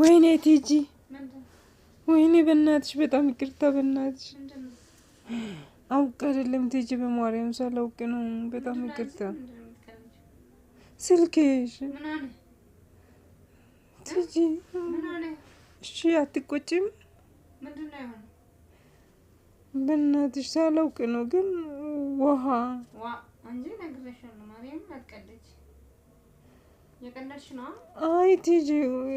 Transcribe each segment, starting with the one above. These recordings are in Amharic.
ወይኔ ቲጂ ወይኔ በእናትሽ በጣም ይቅርታ በእናትሽ አውቅ አይደለም ቲጂ በማርያም ሳላውቅ ነው በጣም ይቅርታ ስልክሽ ቲጂ እሺ አትቆጭም በእናትሽ ሳላውቅ ነው ግን ውሃ አንጂ ነግሬሻለሁ ማርያም አትቀልጂ የቀለድሽ ነው አይ ቲጂ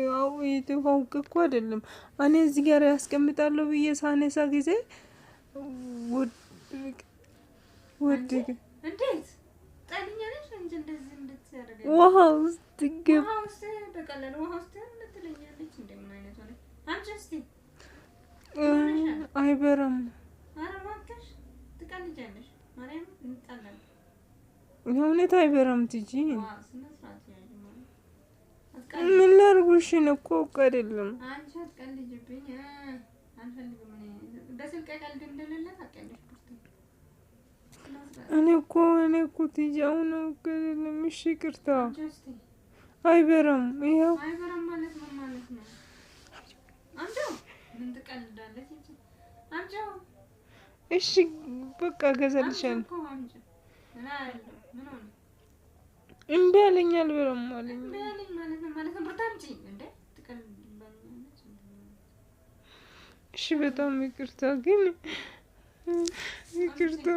ያው ይተውቅ እኮ አይደለም እኔ እዚህ ጋር ያስቀምጣለሁ ብዬ ሳነሳ ጊዜ ወድ እንዴት ጠልኛለሽ እንጂ እንደዚህ እንድትያደርገኝ ውሃ ውስጥ ግብ ውሃ ውስጥ በቀላሉ ውሃ ውስጥ እንድትለኛለች እንደምን አይነት ሆነ አንቺ እስቲ አይበራም ኧረ እባክሽ ትቀልጃለሽ ማርያም እንጣላለን የእውነት አይበራም ቲጂ ስነ ስርዓት ያዥ ማለት ምን ላድርጉሽ ነው እኮ አይደለም አንቺ አትቀልጂብኝ አንፈልግም በስልክ ቀልድ እንደሌለ ታውቂያለሽ እኔ እኮ ቲጂ አሁን አይደለም እሺ ይቅርታ አይበራም ይኸው አይበራም ማለት ምን ማለት ነው አንቺ ምን ትቀልዳለሽ አንቺ እሺ በቃ ገዛልሻለሁ እምቢ አለኝ አልበላም አለኝ እምቢ አለኝ ማለት ነው ብታምጪ እንዴ ትቀልድልኛለች እሺ በጣም ይቅርታ ግን ይቅርታ